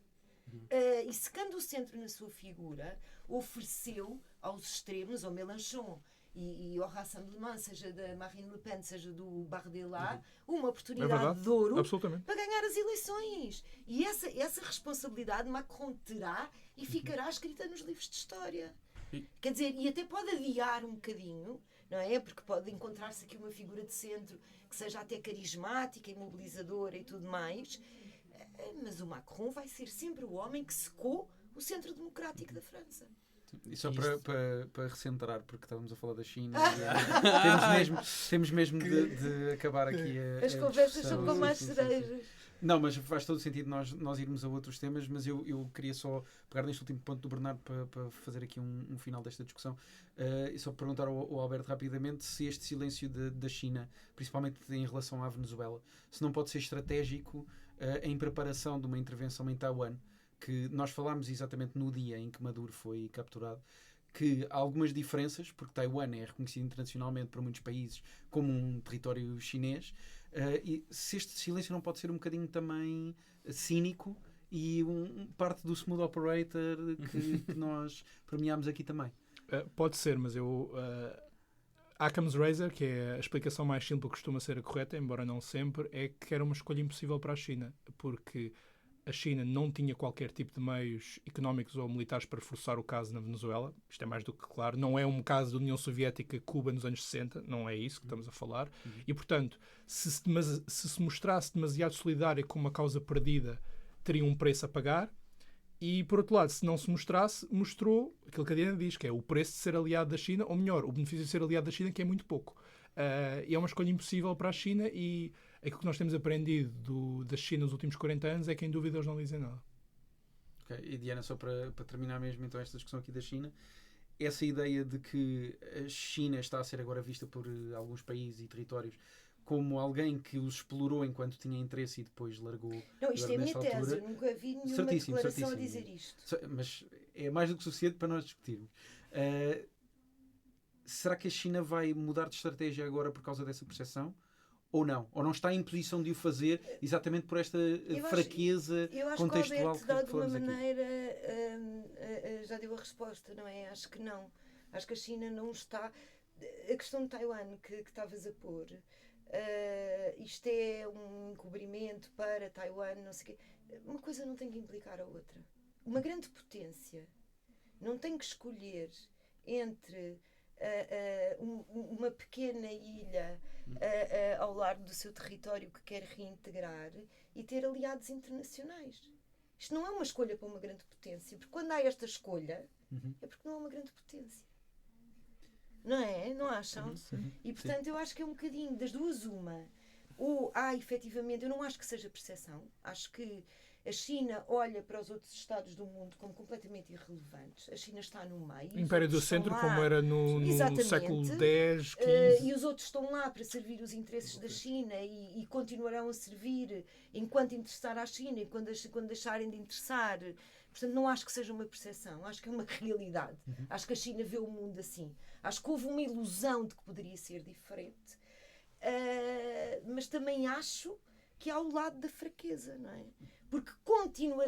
E secando o centro na sua figura, ofereceu aos extremos, ao Mélenchon e ao Rassemblement, seja da Marine Le Pen, seja do Bardella, uma oportunidade de ouro para ganhar as eleições. E essa responsabilidade Macron terá e ficará escrita nos livros de história. Quer dizer, e até pode adiar um bocadinho, não é? Porque pode encontrar-se aqui uma figura de centro que seja até carismática e mobilizadora e tudo mais. Mas o Macron vai ser sempre o homem que secou o centro democrático da França. E só para recentrar, porque estávamos a falar da China, temos mesmo de acabar aqui as conversas são com mais cerejas. Não, mas faz todo sentido nós irmos a outros temas, mas eu queria só pegar neste último ponto do Bernardo para fazer aqui um final desta discussão e só perguntar ao Alberto rapidamente se este silêncio da China, principalmente em relação à Venezuela, se não pode ser estratégico em preparação de uma intervenção em Taiwan, que nós falámos exatamente no dia em que Maduro foi capturado, que há algumas diferenças, porque Taiwan é reconhecido internacionalmente por muitos países como um território chinês, e se este silêncio não pode ser um bocadinho também cínico e parte do smooth operator que nós premiámos aqui também. Pode ser, mas Occam's Razor, que é a explicação mais simples que costuma ser a correta, embora não sempre, é que era uma escolha impossível para a China, porque a China não tinha qualquer tipo de meios económicos ou militares para forçar o caso na Venezuela. Isto é mais do que claro. Não é um caso da União Soviética-Cuba nos anos 60. Não é isso que estamos a falar. E, portanto, se se mostrasse demasiado solidária com uma causa perdida, teria um preço a pagar. E, por outro lado, se não se mostrasse, mostrou aquilo que a Diana diz, que é o preço de ser aliado da China, ou melhor, o benefício de ser aliado da China, que é muito pouco. E é uma escolha impossível para a China e aquilo que nós temos aprendido da China nos últimos 40 anos é que, em dúvida, eles não dizem nada. Okay. E, Diana, só para terminar mesmo então esta discussão aqui da China, essa ideia de que a China está a ser agora vista por alguns países e territórios como alguém que os explorou enquanto tinha interesse e depois largou. Não, isto é a minha tese, eu nunca vi nenhuma declaração a dizer isto. Mas é mais do que suficiente para nós discutirmos. Será que a China vai mudar de estratégia agora por causa dessa percepção? Ou não? Ou não está em posição de o fazer exatamente por esta fraqueza contextual que falamos aqui? Eu acho que o Alberto, de alguma maneira, já deu a resposta, não é? Acho que não. Acho que a China não está... A questão de Taiwan que estavas a pôr... isto é um encobrimento para Taiwan, não sei o quê. Uma coisa não tem que implicar a outra. Uma grande potência não tem que escolher entre uma pequena ilha ao largo do seu território que quer reintegrar e ter aliados internacionais. Isto não é uma escolha para uma grande potência, porque quando há esta escolha é porque não há uma grande potência. Não é? Não acham? Sim. E portanto eu acho que é um bocadinho das duas uma. Ou há efetivamente, eu não acho que seja percepção, acho que a China olha para os outros Estados do mundo como completamente irrelevantes. A China está no meio. O Império do Centro, como era no século X, XV. E os outros estão lá para servir os interesses da China e continuarão a servir enquanto interessar à China e quando deixarem de interessar. Portanto, não acho que seja uma percepção, acho que é uma realidade. Acho que a China vê o mundo assim. Acho que houve uma ilusão de que poderia ser diferente. mas também acho que há o lado da fraqueza, não é? Porque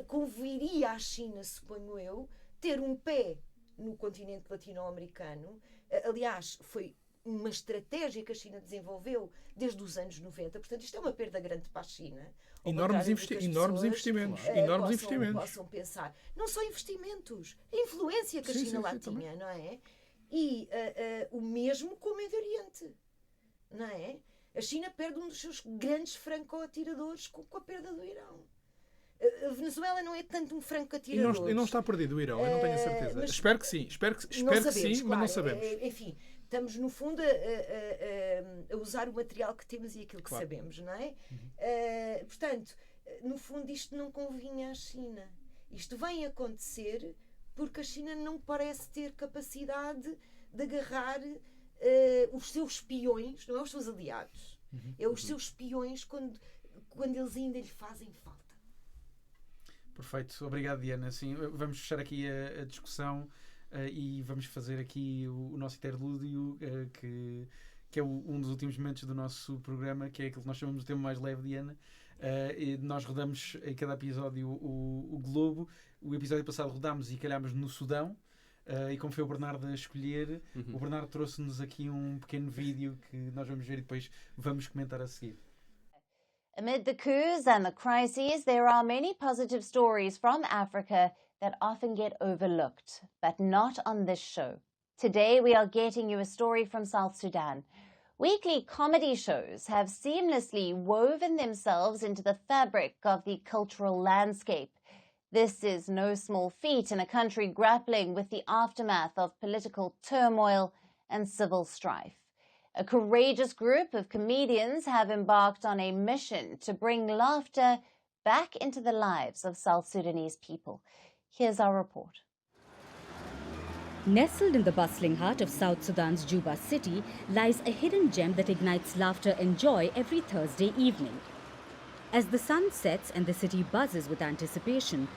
conviria à China, suponho eu, ter um pé no continente latino-americano. Aliás, foi uma estratégia que a China desenvolveu desde os anos 90. Portanto, isto é uma perda grande para a China. Enormes investimentos. Possam pensar. Não só investimentos, a influência que a China lá tinha, não é? E o mesmo com o Médio Oriente, não é? A China perde um dos seus grandes franco-atiradores com a perda do Irão. A Venezuela não é tanto um franco-atirador. E não está perdido o Irão, eu não tenho a certeza. Espero que sim, espero que sim, claro, mas não sabemos. Enfim, estamos no fundo a usar o material que temos e aquilo que sabemos, não é? Portanto, no fundo isto não convinha à China. Isto vem acontecer porque a China não parece ter capacidade de agarrar os seus espiões, não é os seus aliados, é os seus espiões quando eles ainda lhe fazem falta. Perfeito, obrigado, Diana. Sim, vamos fechar aqui a discussão e vamos fazer aqui o nosso interlúdio, que é um dos últimos momentos do nosso programa, que é aquilo que nós chamamos de tema mais leve, Diana. E nós rodamos em cada episódio o globo. O episódio passado rodámos e calhámos no Sudão. E como foi o Bernardo a escolher, o Bernardo trouxe-nos aqui um pequeno vídeo que nós vamos ver e depois vamos comentar a seguir. Amid the coups and the crises, there are many positive stories from Africa that often get overlooked, but not on this show. Today we are getting you a story from South Sudan. Weekly comedy shows have seamlessly woven themselves into the fabric of the cultural landscape. This is no small feat in a country grappling with the aftermath of political turmoil and civil strife. A courageous group of comedians have embarked on a mission to bring laughter back into the lives of South Sudanese people. Here's our report. Nestled in the bustling heart of South Sudan's Juba city lies a hidden gem that ignites laughter and joy every Thursday evening. As the sun sets and the city buzzes with anticipation,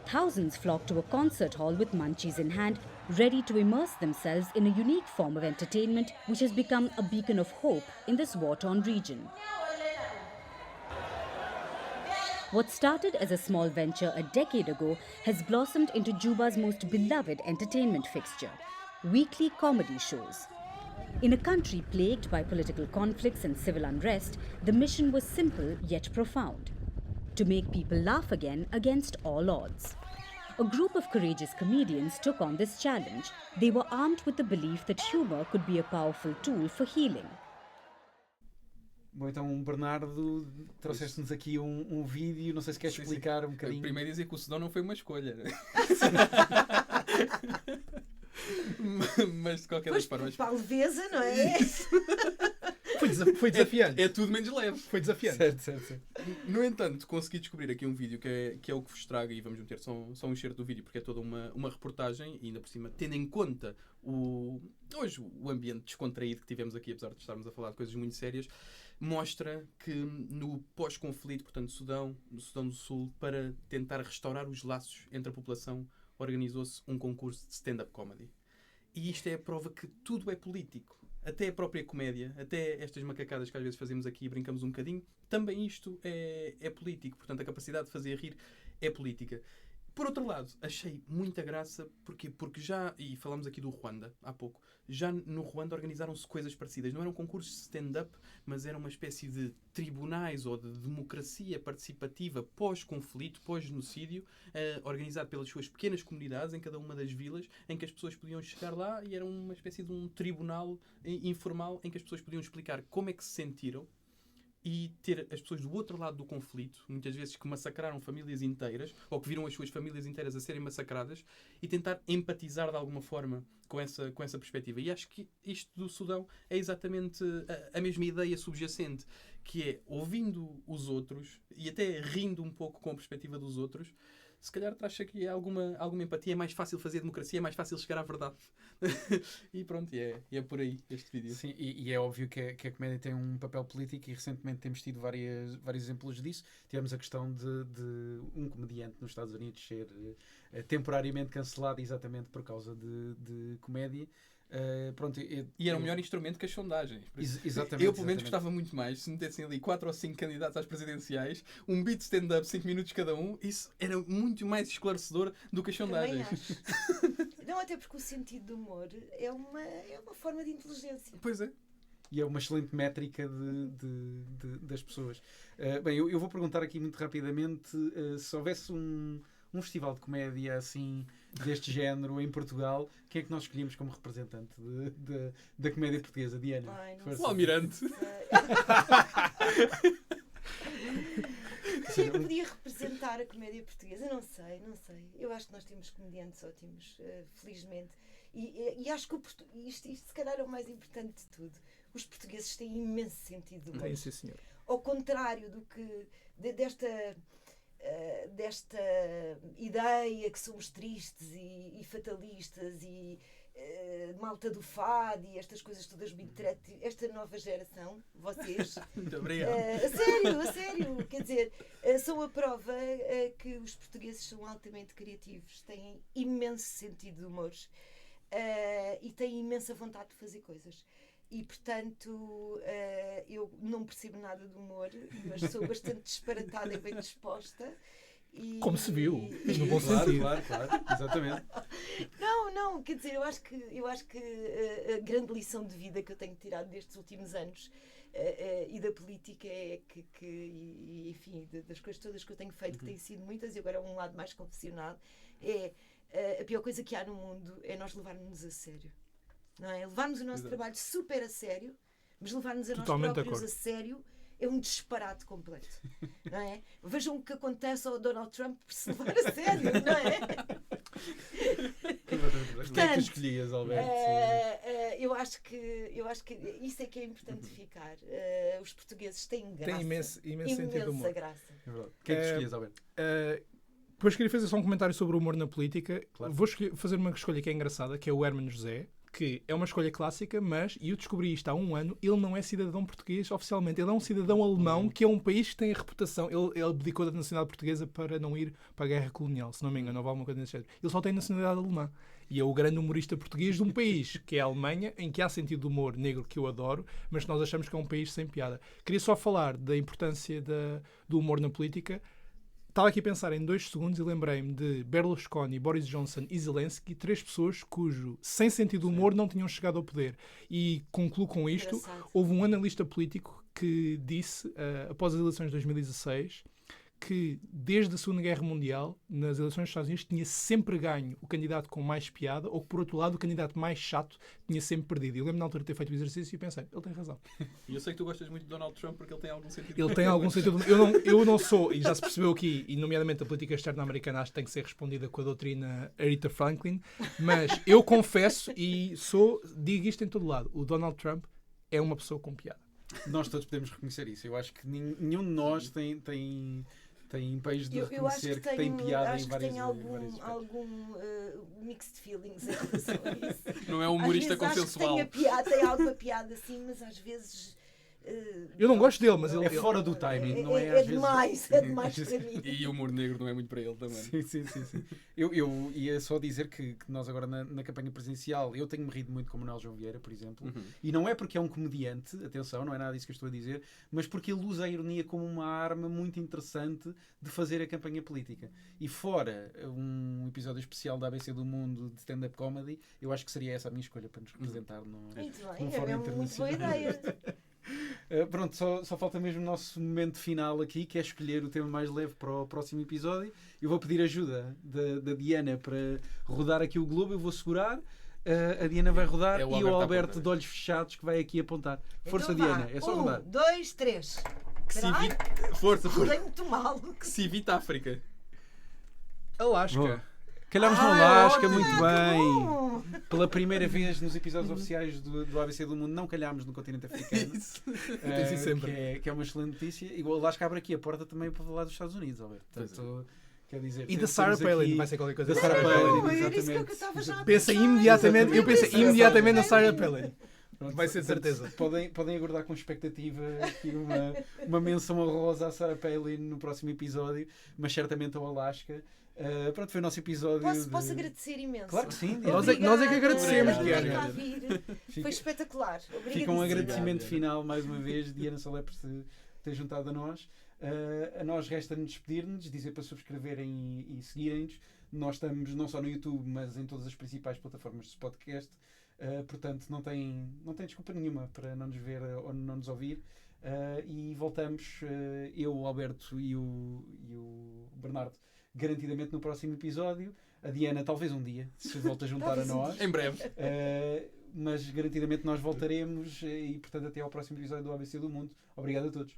thousands flock to a concert hall with munchies in hand, ready to immerse themselves in a unique form of entertainment which has become a beacon of hope in this war-torn region. What started as a small venture a decade ago has blossomed into Juba's most beloved entertainment fixture, weekly comedy shows. In a country plagued by political conflicts and civil unrest, the mission was simple yet profound: to make people laugh again against all odds. A group of courageous comedians took on this challenge. They were armed with the belief that humor could be a powerful tool for healing. Bom, então, Bernardo, trouxeste-nos aqui um vídeo, não sei se queres explicar um bocadinho. Primeiro dizer que o Sudão não foi uma escolha. Mas de qualquer das formas... Para a leveza, não é? Foi desafiante. É tudo menos leve. Foi desafiante. Certo. No entanto, consegui descobrir aqui um vídeo que é o que vos trago, e vamos meter só um excerto do vídeo, porque é toda uma reportagem, e ainda por cima, tendo em conta hoje o ambiente descontraído que tivemos aqui, apesar de estarmos a falar de coisas muito sérias, mostra que no pós-conflito, portanto, no Sudão do Sul, para tentar restaurar os laços entre a população, organizou-se um concurso de stand-up comedy. E isto é a prova que tudo é político. Até a própria comédia, até estas macacadas que às vezes fazemos aqui e brincamos um bocadinho, também isto é político. Portanto, a capacidade de fazer rir é política. Por outro lado, achei muita graça, porque já, e falamos aqui do Ruanda há pouco, já no Ruanda organizaram-se coisas parecidas. Não eram concursos de stand-up, mas era uma espécie de tribunais ou de democracia participativa pós-conflito, pós-genocídio, organizado pelas suas pequenas comunidades em cada uma das vilas, em que as pessoas podiam chegar lá e era uma espécie de um tribunal informal em que as pessoas podiam explicar como é que se sentiram, e ter as pessoas do outro lado do conflito, muitas vezes que massacraram famílias inteiras, ou que viram as suas famílias inteiras a serem massacradas, e tentar empatizar de alguma forma com essa perspectiva. E acho que isto do Sudão é exatamente a mesma ideia subjacente, que é, ouvindo os outros, e até rindo um pouco com a perspectiva dos outros, se calhar traz aqui alguma empatia, é mais fácil fazer democracia, é mais fácil chegar à verdade. E pronto, é por aí este vídeo. Sim, e é óbvio que a comédia tem um papel político, e recentemente temos tido vários exemplos disso. Tivemos a questão de um comediante nos Estados Unidos ser temporariamente cancelado exatamente por causa de comédia. Pronto, E era o melhor instrumento que as sondagens. Exatamente. Eu, pelo menos, gostava muito mais se metessem ali 4 ou 5 candidatos às presidenciais, um beat stand-up, 5 minutos cada um, isso era muito mais esclarecedor do que as Também sondagens. acho. Não, até porque o sentido do humor é uma forma de inteligência. Pois é. E é uma excelente métrica das pessoas. Bem, eu vou perguntar aqui muito rapidamente se houvesse um festival de comédia assim deste género em Portugal, quem é que nós escolhíamos como representante da comédia portuguesa? Diana? Ai, não força. O Almirante. Quem é que podia representar a comédia portuguesa? Não sei. Eu acho que nós temos comediantes ótimos, felizmente. E acho que isto se calhar é o mais importante de tudo. Os portugueses têm imenso sentido de humor. Tem, sim, senhor. Ao contrário do que desta ideia que somos tristes e fatalistas e malta do fado e estas coisas todas esta nova geração, vocês, Muito obrigado. a sério, quer dizer, são a prova que os portugueses são altamente criativos, têm imenso sentido de humor e têm imensa vontade de fazer coisas. E, portanto, eu não percebo nada de humor, mas sou bastante disparatada e bem disposta. Como se viu, no bom Claro, sentido. claro, exatamente. Não, quer dizer, eu acho que a grande lição de vida que eu tenho tirado destes últimos anos e da política é que enfim, das coisas todas que eu tenho feito, que têm sido muitas, e agora um lado mais confessionado, a pior coisa que há no mundo é nós levarmos-nos a sério. Não é? Levarmos o nosso trabalho super a sério, mas levarmos a nós próprios a sério é um disparate completo. Não é? Vejam o que acontece ao Donald Trump por se levar a sério, não é? Quem é que tu escolhias, Alberto? Eu acho que isso é que é importante ficar. Os portugueses têm graça. Tem imenso sentido de humor. Graça. É verdade. Quem é que escolhias, Alberto? Depois queria fazer só um comentário sobre o humor na política. Claro. Vou fazer uma escolha que é engraçada, que é o Hermano José, que é uma escolha clássica, mas, e eu descobri isto há um ano, ele não é cidadão português oficialmente, ele é um cidadão alemão, que é um país que tem a reputação, ele abdicou da nacionalidade portuguesa para não ir para a guerra colonial, se não me engano, ou alguma coisa desse género. Ele só tem nacionalidade alemã. E é o grande humorista português de um país, que é a Alemanha, em que há sentido de humor negro que eu adoro, mas que nós achamos que é um país sem piada. Queria só falar da importância do humor na política. Estava aqui a pensar em 2 segundos e lembrei-me de Berlusconi, Boris Johnson e Zelensky, 3 pessoas cujo, sem sentido de humor, não tinham chegado ao poder. E concluo com isto. Engraçado. Houve um analista político que disse, após as eleições de 2016, que desde a Segunda Guerra Mundial, nas eleições dos Estados Unidos, tinha sempre ganho o candidato com mais piada, ou que, por outro lado, o candidato mais chato tinha sempre perdido. Eu lembro na altura de ter feito o exercício e pensei, ele tem razão. E eu sei que tu gostas muito de Donald Trump porque ele tem algum sentido. Ele tem algum sentido. Eu não sou, e já se percebeu aqui, e nomeadamente a política externa americana, acho que tem que ser respondida com a doutrina Aretha Franklin, mas eu confesso e digo isto em todo lado, o Donald Trump é uma pessoa com piada. Nós todos podemos reconhecer isso. Eu acho que nenhum de nós tem empenhos de Eu acho reconhecer que tem piada em várias algum mixed feelings em relação a isso. Não é um humorista Às vezes consensual. acho que tem alguma piada assim, mas às vezes Eu não gosto dele, mas ele... É fora do timing, não é? É Às vezes... demais para mim. E o humor negro não é muito para ele também. Sim. Eu ia só dizer que nós agora na campanha presidencial, eu tenho-me rido muito com o Manuel João Vieira, por exemplo, e não é porque é um comediante, atenção, não é nada disso que eu estou a dizer, mas porque ele usa a ironia como uma arma muito interessante de fazer a campanha política. E fora um episódio especial da ABC do Mundo de stand-up comedy, eu acho que seria essa a minha escolha para nos representar Muito num bem, fórum é muito boa internacional. ideia. Pronto, só falta mesmo o nosso momento final aqui, que é escolher o tema mais leve para o próximo episódio. Eu vou pedir ajuda da Diana para rodar aqui o globo, eu vou segurar, a Diana vai rodar É o e o Alberto a Alberto apontar. de olhos fechados que vai aqui apontar. Força, Então vá. Diana, é só rodar. 1, 2, 3. Que se Caralho, evita... Força. rodei muito mal. Que se evita a África. Alasca. Boa. Calhámos no Ah, Alasca, ótimo, muito que bem. bom. Pela primeira vez nos episódios oficiais do ABC do Mundo, não calhámos no continente africano. Tem sido sempre. Que é uma excelente notícia. E o Alasca abre aqui a porta também para falar dos Estados Unidos, Alberto. Portanto, quer dizer, E da temos Sarah aqui- Palin, vai ser qualquer coisa Da da Sarah Sarah Palin, Palin. Era isso que eu exatamente. estava já a Pensei pensar. imediatamente, eu pensei Exatamente. imediatamente na Sarah Palin. Pronto, Vai ser de portanto, certeza. Podem aguardar com expectativa aqui uma menção honrosa à Sarah Palin no próximo episódio, mas certamente ao Alasca. Pronto, foi o nosso episódio. Posso agradecer imenso. Claro que sim. Nós é que agradecemos, Obrigada Diana. por vir. Foi espetacular. Fica um Obrigadíssima. agradecimento final mais uma vez, Diana Salé, por se ter juntado a nós. A nós resta-nos despedir-nos, dizer para subscreverem e seguirem-nos. Nós estamos não só no YouTube, mas em todas as principais plataformas de podcast. Portanto, não tem desculpa nenhuma para não nos ver ou não nos ouvir. E voltamos, eu, o Alberto e o Bernardo, garantidamente no próximo episódio. A Diana, talvez um dia, se volta a juntar a nós. Em breve. Mas garantidamente nós voltaremos e, portanto, até ao próximo episódio do ABC do Mundo. Obrigado a todos.